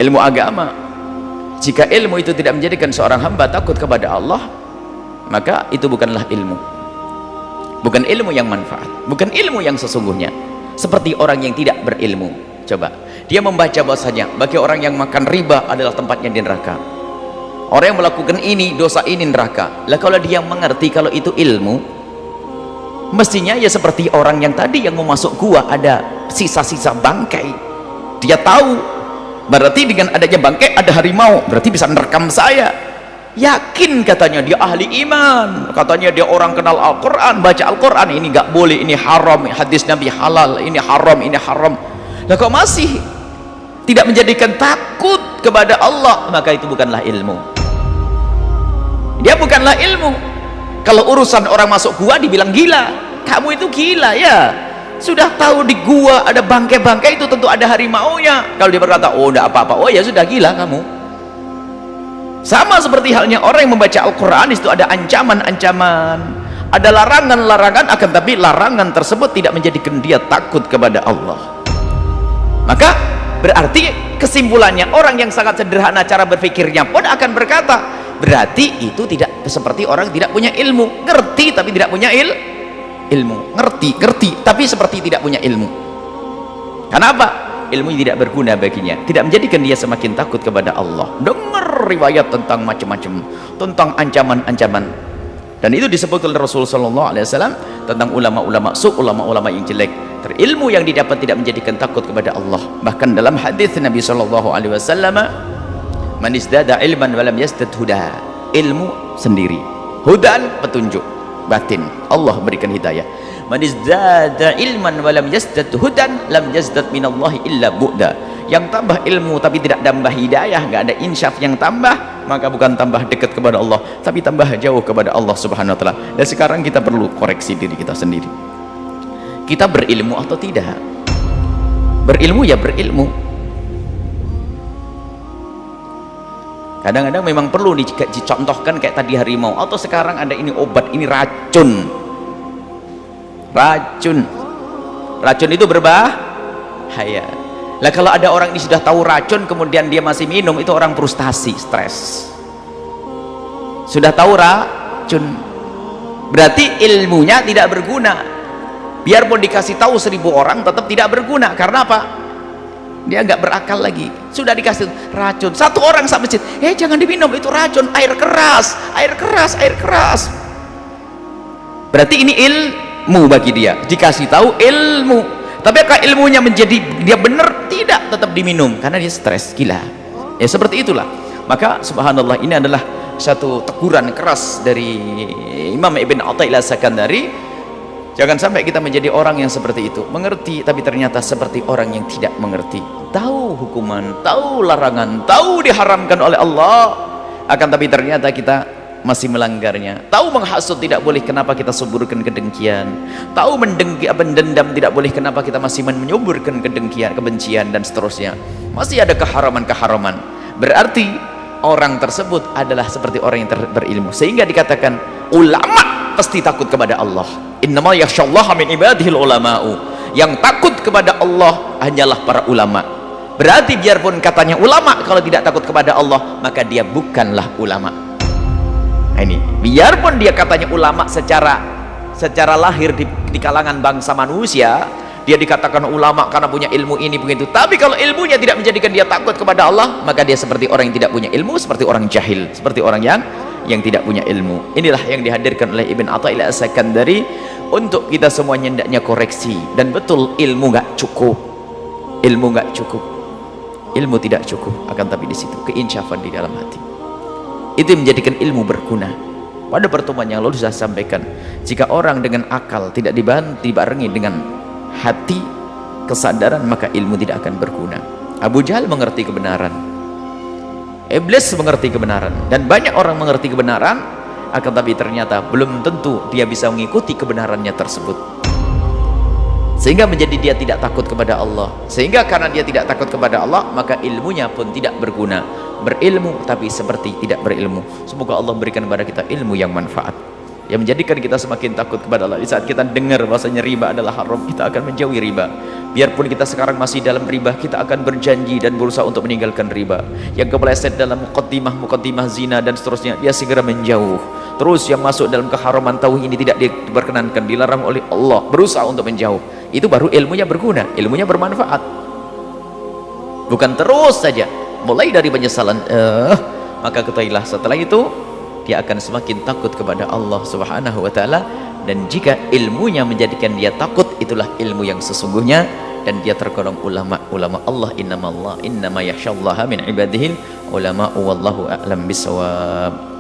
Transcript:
ilmu agama. Jika ilmu itu tidak menjadikan seorang hamba takut kepada Allah, maka itu bukanlah ilmu, bukan ilmu yang manfaat, bukan ilmu yang sesungguhnya. Seperti orang yang tidak berilmu, coba dia membaca bahasanya bagi orang yang makan riba adalah tempatnya di neraka, orang yang melakukan ini dosa ini neraka. Lah kalau dia mengerti kalau itu ilmu, mestinya ya seperti orang yang tadi yang mau masuk gua ada sisa-sisa bangkai, dia tahu berarti dengan adanya bangkai ada harimau, berarti bisa merekam saya, yakin katanya dia ahli iman, katanya dia orang kenal Al-Quran, baca Al-Quran, ini nggak boleh, ini haram, hadis Nabi halal, ini haram, ini haram. Lah kok masih tidak menjadikan takut kepada Allah, maka itu bukanlah ilmu, dia bukanlah ilmu. Kalau urusan orang masuk gua dibilang gila, kamu itu gila ya, sudah tahu di gua ada bangkai-bangkai itu tentu ada harimaunya. Kalau dia berkata oh enggak apa-apa, oh ya sudah gila kamu. Sama seperti halnya orang yang membaca Al-Quran, itu ada ancaman-ancaman, ada larangan-larangan, akan tapi larangan tersebut tidak menjadikan dia takut kepada Allah. Maka berarti kesimpulannya orang yang sangat sederhana cara berpikirnya pun akan berkata, berarti itu tidak seperti orang tidak punya ilmu, ngerti tapi tidak punya ilmu, ngerti tapi seperti tidak punya ilmu. Kenapa? Ilmu tidak berguna baginya, tidak menjadikan dia semakin takut kepada Allah. Dengar riwayat tentang macam-macam, tentang ancaman-ancaman, dan itu disebut oleh Rasulullah SAW tentang ulama-ulama ulama-ulama yang jelek. Ilmu yang didapat tidak menjadikan takut kepada Allah. Bahkan dalam hadis Nabi SAW, man izdada ilman walam yazdad huda, ilmu sendiri, hudan petunjuk batin, Allah berikan hidayah. Man izdada ilman walam yazdad hudan lam yazdad minallahi illa bu'da. Yang tambah ilmu tapi tidak tambah hidayah, nggak ada insyaf yang tambah, maka bukan tambah dekat kepada Allah tapi tambah jauh kepada Allah Subhanahu wa taala. Dan sekarang kita perlu koreksi diri kita sendiri, kita berilmu atau tidak? Berilmu ya berilmu, kadang-kadang memang perlu dicontohkan kayak tadi harimau, atau sekarang ada ini obat, ini racun itu berbahaya. Lah kalau ada orang ini sudah tahu racun kemudian dia masih minum, itu orang frustasi, stres. Sudah tahu racun, berarti ilmunya tidak berguna. Biarpun dikasih tahu 1000 orang tetap tidak berguna. Karena apa? Dia nggak berakal lagi. Sudah dikasih racun, 1 orang sampai masjid, jangan diminum, itu racun, air keras. Berarti ini ilmu bagi dia, dikasih tahu ilmu. Tapi apakah ilmunya menjadi dia benar? Tidak, tetap diminum karena dia stres, gila. Ya seperti itulah. Maka subhanallah, ini adalah satu teguran keras dari Imam Ibn Athaillah As-Sakandari. Jangan sampai kita menjadi orang yang seperti itu, mengerti tapi ternyata seperti orang yang tidak mengerti, tahu hukuman, tahu larangan, tahu diharamkan oleh Allah, akan tapi ternyata kita masih melanggarnya. Tahu menghasut tidak boleh, kenapa kita suburkan kedengkian? Tahu mendendam tidak boleh, kenapa kita masih menyuburkan kedengkian, kebencian dan seterusnya? Masih ada keharaman-keharaman. Berarti orang tersebut adalah seperti orang yang berilmu, sehingga dikatakan ulama pasti takut kepada Allah. Innama yakhsyallaha min ibadihil ulama'u. Yang takut kepada Allah hanyalah para ulama. Berarti biarpun katanya ulama, kalau tidak takut kepada Allah maka dia bukanlah ulama. Nah, ini biarpun dia katanya ulama secara lahir di kalangan bangsa manusia, dia dikatakan ulama karena punya ilmu ini begitu, tapi kalau ilmunya tidak menjadikan dia takut kepada Allah, maka dia seperti orang yang tidak punya ilmu, seperti orang jahil, seperti orang yang tidak punya ilmu. Inilah yang dihadirkan oleh Ibn Athaillah As-Sakandari untuk kita semuanya hendaknya koreksi. Dan betul, ilmu nggak cukup, ilmu tidak cukup, akan tapi di situ keinsyafan di dalam hati, itu yang menjadikan ilmu berguna. Pada pertemuan yang lalu saya sampaikan, jika orang dengan akal tidak dibarengi dengan hati, kesadaran, maka ilmu tidak akan berguna. Abu Jahal mengerti kebenaran, Iblis mengerti kebenaran, dan banyak orang mengerti kebenaran, akan tapi ternyata belum tentu dia bisa mengikuti kebenarannya tersebut, sehingga menjadi dia tidak takut kepada Allah. Sehingga karena dia tidak takut kepada Allah, maka ilmunya pun tidak berguna. Berilmu tapi seperti tidak berilmu. Semoga Allah berikan kepada kita ilmu yang manfaat. yang menjadikan kita semakin takut kepada Allah. Di saat kita dengar bahasanya riba adalah haram, kita akan menjauhi riba. Biarpun kita sekarang masih dalam riba, kita akan berjanji dan berusaha untuk meninggalkan riba. Yang kepleset dalam muqaddimah zina dan seterusnya, dia segera menjauh. Terus yang masuk dalam keharaman tauhid ini tidak diperkenankan, dilarang oleh Allah, berusaha untuk menjauh. Itu baru ilmunya berguna, ilmunya bermanfaat. Bukan terus saja mulai dari penyesalan, maka ketahuilah setelah itu dia akan semakin takut kepada Allah Subhanahu wa ta'ala. Dan jika ilmunya menjadikan dia takut, itulah ilmu yang sesungguhnya, dan dia tergolong ulama Allah. Innama yakhsyallaha min ibadihil ulama, wallahu a'lam bisawab.